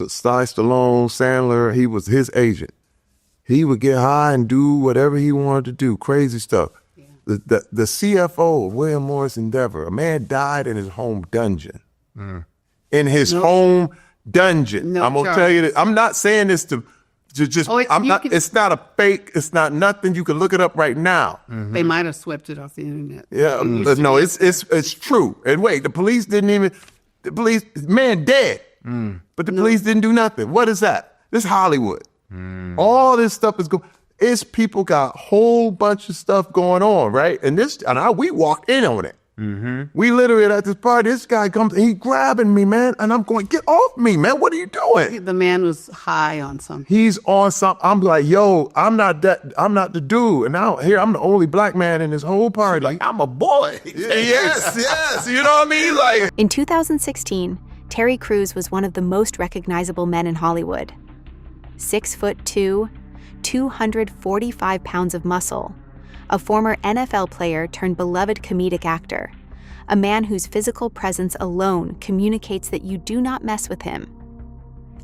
Stallone, Sandler, he was his agent. He would get high and do whatever he wanted to do, crazy stuff. Yeah. The CFO of William Morris Endeavor, a man died in his home dungeon. In his home dungeon. I'm going to tell you that. I'm not saying this to just, it's not a fake, it's not nothing. You can look it up right now. They might have swept it off the internet. Yeah, no, it's true. And wait, the police, man dead. But the police didn't do nothing. What is that? This is Hollywood. All this stuff is going, it's people got a whole bunch of stuff going on, right? And we walked in on it. We literally at this party, this guy comes and he's grabbing me, man, and I'm going, get off me, man. What are you doing? The man was high on something. He's on something. I'm like, yo, I'm not the dude. And now here I'm the only black man in this whole party. Like, I'm a boy. Yes. You know what I mean? Like, in 2016, Terry Crews was one of the most recognizable men in Hollywood. 6'2", 245 pounds of muscle, a former NFL player turned beloved comedic actor, a man whose physical presence alone communicates that you do not mess with him.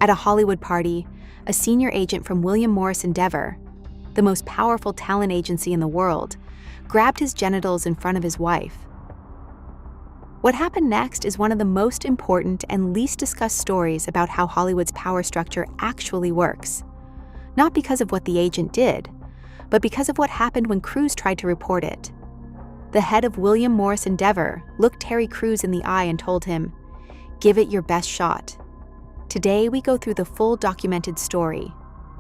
At a Hollywood party, a senior agent from William Morris Endeavor, the most powerful talent agency in the world, grabbed his genitals in front of his wife. What happened next is one of the most important and least discussed stories about how Hollywood's power structure actually works. Not because of what the agent did, but because of what happened when Crews tried to report it. The head of William Morris Endeavor looked Terry Crews in the eye and told him, "Give it your best shot." Today, we go through the full documented story.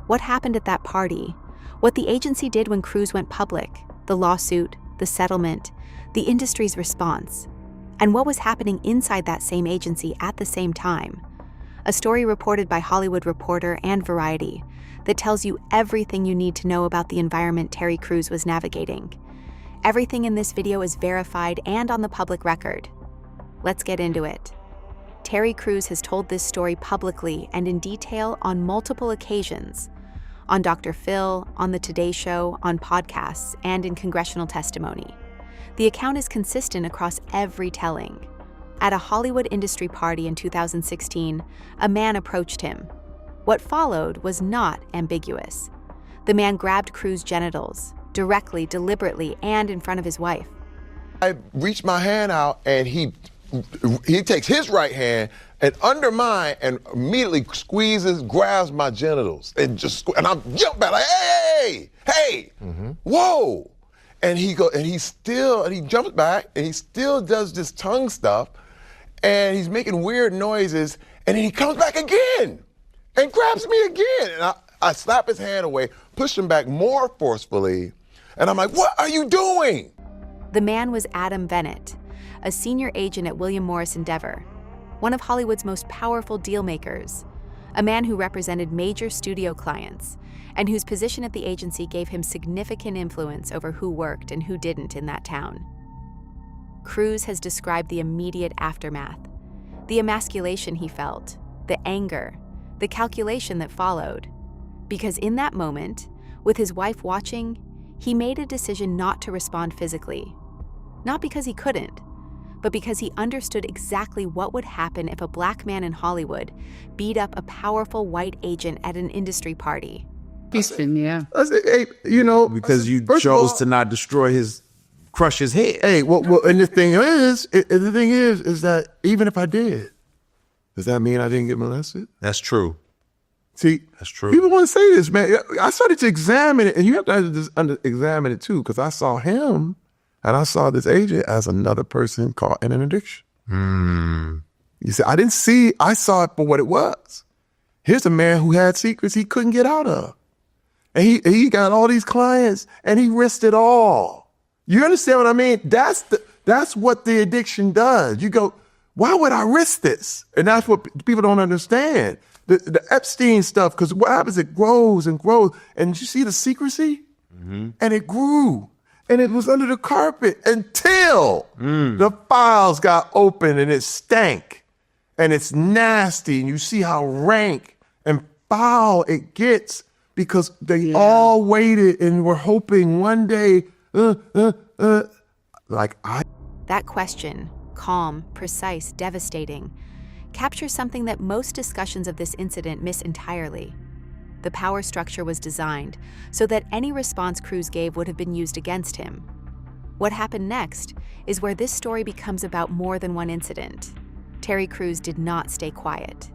What happened at that party, what the agency did when Crews went public, the lawsuit, the settlement, the industry's response, and what was happening inside that same agency at the same time. A story reported by Hollywood Reporter and Variety that tells you everything you need to know about the environment Terry Crews was navigating. Everything in this video is verified and on the public record. Let's get into it. Terry Crews has told this story publicly and in detail on multiple occasions, on Dr. Phil, on The Today Show, on podcasts, and in congressional testimony. The account is consistent across every telling. At a Hollywood industry party in 2016, a man approached him. What followed was not ambiguous. The man grabbed Crews' genitals, directly, deliberately, and in front of his wife. I reached my hand out, and he takes his right hand and under mine and immediately grabs my genitals and I jump back like, hey, whoa. And he jumps back and he still does this tongue stuff and he's making weird noises and then he comes back again and grabs me again. And I slap his hand away, push him back more forcefully, and I'm like, what are you doing? The man was Adam Bennett, a senior agent at William Morris Endeavor, one of Hollywood's most powerful deal makers, a man who represented major studio clients and whose position at the agency gave him significant influence over who worked and who didn't in that town. Crews has described the immediate aftermath, the emasculation he felt, the anger, the calculation that followed. Because in that moment, with his wife watching, he made a decision not to respond physically. Not because he couldn't, but because he understood exactly what would happen if a black man in Hollywood beat up a powerful white agent at an industry party. Yeah. I said, hey, because you chose to not crush his head. Hey, and the thing is that even if I did, does that mean I didn't get molested? That's true. See, that's true. People want to say this, man. I started to examine it, and you have to examine it too, because I saw him and I saw this agent as another person caught in an addiction. You see, I saw it for what it was. Here's a man who had secrets he couldn't get out of. And he got all these clients and he risked it all. You understand what I mean? That's what the addiction does. You go, why would I risk this? And that's what people don't understand. The Epstein stuff, because what happens, it grows and grows. And you see the secrecy? And it grew. And it was under the carpet until the files got open and it stank. And it's nasty. And you see how rank and foul it gets because they all waited and were hoping one day, That question, calm, precise, devastating, captures something that most discussions of this incident miss entirely. The power structure was designed so that any response Cruz gave would have been used against him. What happened next is where this story becomes about more than one incident. Terry Crews did not stay quiet.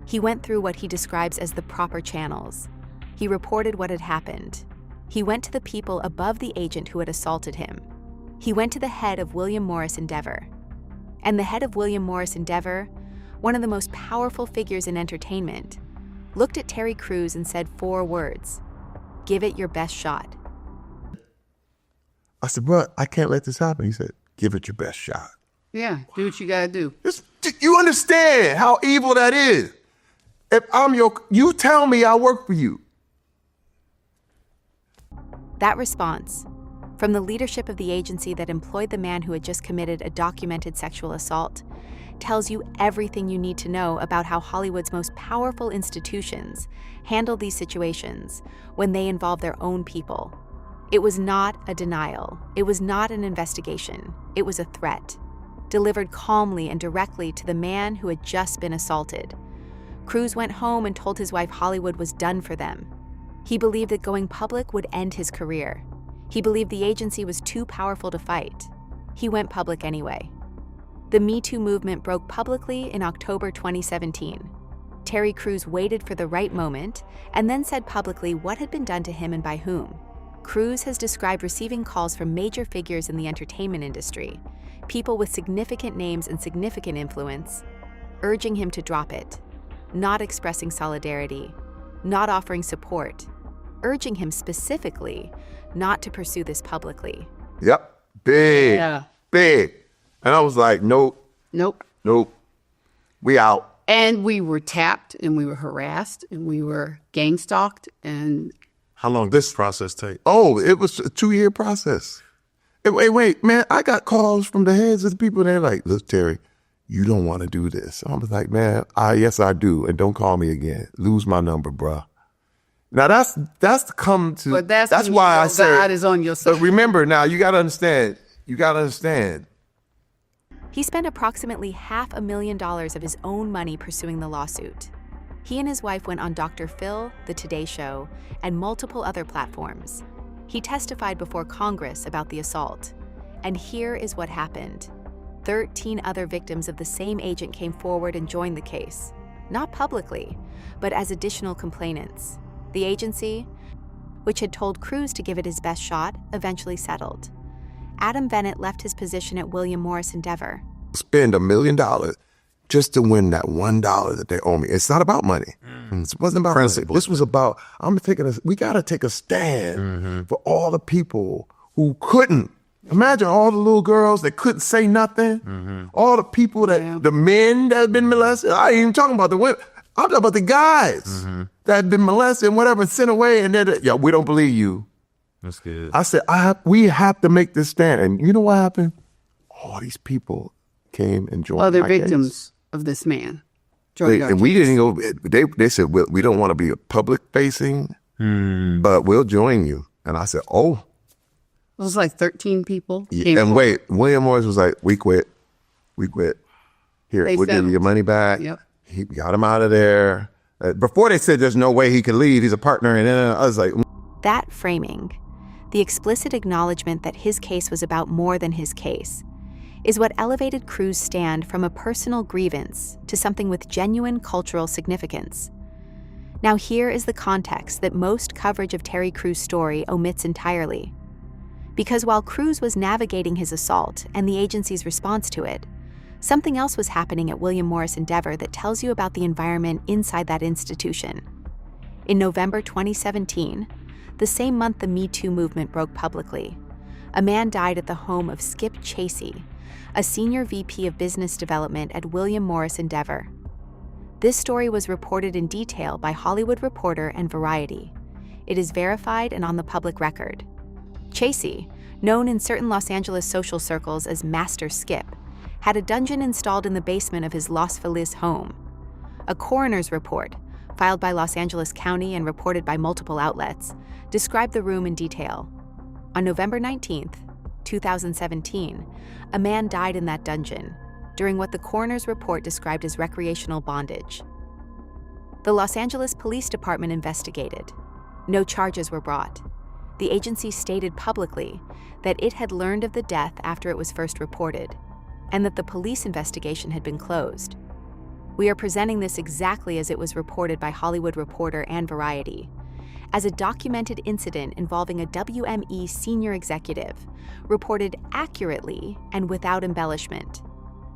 He went through what he describes as the proper channels. He reported what had happened. He went to the people above the agent who had assaulted him. He went to the head of William Morris Endeavor. And the head of William Morris Endeavor, one of the most powerful figures in entertainment, looked at Terry Crews and said 4 words: "Give it your best shot." I said, bro, I can't let this happen. He said, give it your best shot. Yeah, do what you got to do. You understand how evil that is. If I'm you tell me I work for you. That response, from the leadership of the agency that employed the man who had just committed a documented sexual assault, tells you everything you need to know about how Hollywood's most powerful institutions handle these situations when they involve their own people. It was not a denial. It was not an investigation. It was a threat, delivered calmly and directly to the man who had just been assaulted. Crews went home and told his wife Hollywood was done for them. He believed that going public would end his career. He believed the agency was too powerful to fight. He went public anyway. The Me Too movement broke publicly in October 2017. Terry Crews waited for the right moment and then said publicly what had been done to him and by whom. Crews has described receiving calls from major figures in the entertainment industry, people with significant names and significant influence, urging him to drop it, not expressing solidarity, not offering support, urging him specifically not to pursue this publicly. Yep, big, Yeah. big. And I was like, nope, Nope. we out. And we were tapped and we were harassed and we were gang stalked and How long this process take? Oh, it was a 2-year process. Wait, man, I got calls from the heads of the people. They're like, look, Terry, you don't want to do this. I was like, man, yes, I do. And don't call me again. Lose my number, bruh. Now that's come to, But that's when why you I know said, God is on your side. But remember now, you got to understand. He spent approximately $500,000 of his own money pursuing the lawsuit. He and his wife went on Dr. Phil, The Today Show, and multiple other platforms. He testified before Congress about the assault. And here is what happened. 13 other victims of the same agent came forward and joined the case. Not publicly, but as additional complainants. The agency, which had told Crews to give it his best shot, eventually settled. Adam Bennett left his position at William Morris Endeavor. Spend $1 million just to win that $1 that they owe me. It's not about money. It wasn't about principle. This was about, we got to take a stand for all the people who couldn't. Imagine all the little girls that couldn't say nothing. All the people the men that had been molested. I ain't even talking about the women. I'm talking about the guys that had been molested and whatever, sent away. And we don't believe you. That's good. I said, we have to make this stand. And you know what happened? All these people came and joined Other my victims case. Of this man. And we didn't go, they said, we don't want to be a public facing, but we'll join you. And I said, oh. It was like 13 people. And wait, William Morris was like, we quit. Here, They we'll give you your money back. Yep. He got him out of there. Before they said there's no way he could leave, he's a partner. And then I was like, That framing, the explicit acknowledgement that his case was about more than his case, is what elevated Crews' stand from a personal grievance to something with genuine cultural significance. Now here is the context that most coverage of Terry Crews' story omits entirely. Because while Crews was navigating his assault and the agency's response to it, something else was happening at William Morris Endeavor that tells you about the environment inside that institution. In November 2017, the same month the Me Too movement broke publicly, a man died at the home of Skip Chasey, a senior VP of business development at William Morris Endeavor. This story was reported in detail by Hollywood Reporter and Variety. It is verified and on the public record. Chasey, known in certain Los Angeles social circles as Master Skip, had a dungeon installed in the basement of his Los Feliz home. A coroner's report, filed by Los Angeles County and reported by multiple outlets, described the room in detail. On November 19th, 2017, a man died in that dungeon, during what the coroner's report described as recreational bondage. The Los Angeles Police Department investigated. No charges were brought. The agency stated publicly that it had learned of the death after it was first reported, and that the police investigation had been closed. We are presenting this exactly as it was reported by Hollywood Reporter and Variety, as a documented incident involving a WME senior executive, reported accurately and without embellishment.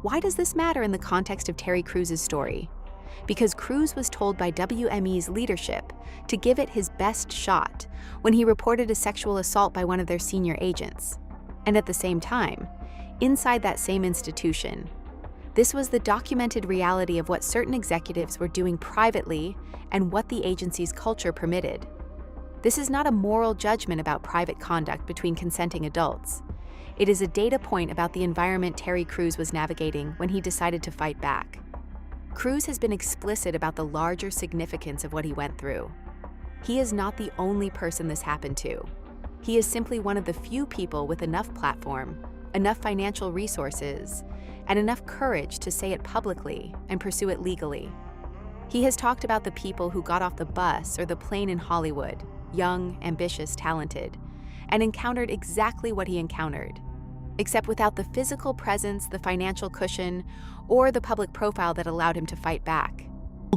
Why does this matter in the context of Terry Crews's story? Because Crews was told by WME's leadership to give it his best shot when he reported a sexual assault by one of their senior agents. And at the same time, inside that same institution, this was the documented reality of what certain executives were doing privately and what the agency's culture permitted. This is not a moral judgment about private conduct between consenting adults. It is a data point about the environment Terry Crews was navigating when he decided to fight back. Crews has been explicit about the larger significance of what he went through. He is not the only person this happened to. He is simply one of the few people with enough platform, enough financial resources, and enough courage to say it publicly and pursue it legally. He has talked about the people who got off the bus or the plane in Hollywood, young, ambitious, talented, and encountered exactly what he encountered, except without the physical presence, the financial cushion, or the public profile that allowed him to fight back.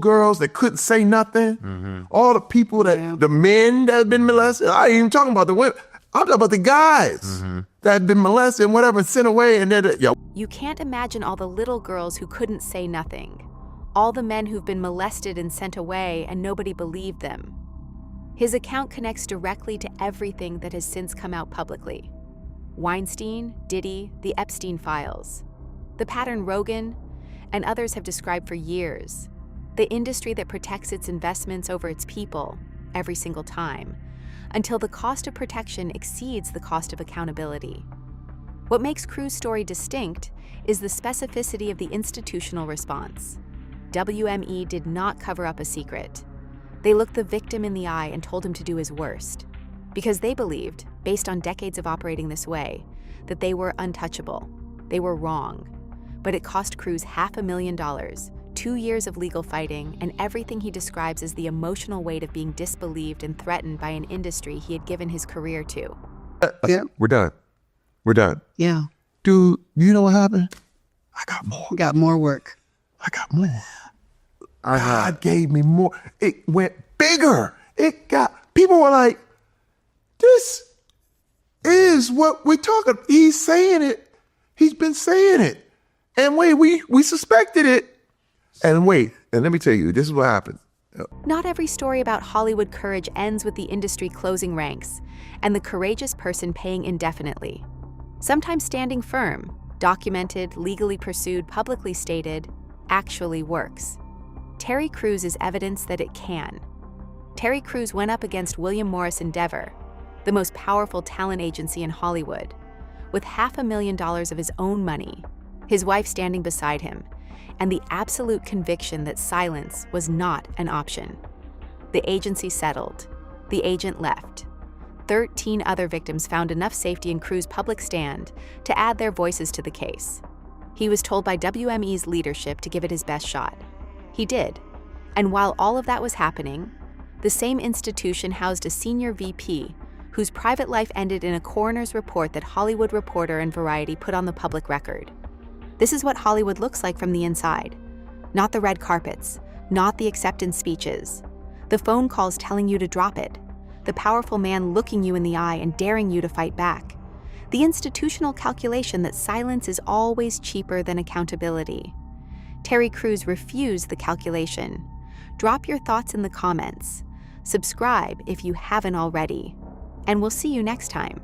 Girls that couldn't say nothing. All the people that, the men that have been molested. I ain't even talking about the women. I'm talking about the guys that have been molested and whatever, sent away, and they're, You can't imagine all the little girls who couldn't say nothing. All the men who've been molested and sent away and nobody believed them. His account connects directly to everything that has since come out publicly. Weinstein, Diddy, the Epstein files. The pattern Rogan and others have described for years. The industry that protects its investments over its people every single time, until the cost of protection exceeds the cost of accountability. What makes Crews' story distinct is the specificity of the institutional response. WME did not cover up a secret. They looked the victim in the eye and told him to do his worst, because they believed, based on decades of operating this way, that they were untouchable. They were wrong. But it cost Crews $500,000, 2 years of legal fighting, and everything he describes as the emotional weight of being disbelieved and threatened by an industry he had given his career to. yeah, we're done. We're done. Yeah. Dude, you know what happened? I got more. Got more work. I got more. God gave me more. It went bigger. People were like, this is what we're talking. He's saying it. He's been saying it. And wait, we suspected it. And wait, and let me tell you, this is what happened. Not every story about Hollywood courage ends with the industry closing ranks and the courageous person paying indefinitely. Sometimes standing firm, documented, legally pursued, publicly stated, actually works. Terry Crews is evidence that it can. Terry Crews went up against William Morris Endeavor, the most powerful talent agency in Hollywood, with $500,000 of his own money, his wife standing beside him, and the absolute conviction that silence was not an option. The agency settled. The agent left. 13 other victims found enough safety in Crews' public stand to add their voices to the case. He was told by WME's leadership to give it his best shot. He did. And while all of that was happening, the same institution housed a senior VP whose private life ended in a coroner's report that Hollywood Reporter and Variety put on the public record. This is what Hollywood looks like from the inside. Not the red carpets, not the acceptance speeches, the phone calls telling you to drop it, the powerful man looking you in the eye and daring you to fight back, the institutional calculation that silence is always cheaper than accountability. Terry Crews refused the calculation. Drop your thoughts in the comments. Subscribe if you haven't already. And we'll see you next time.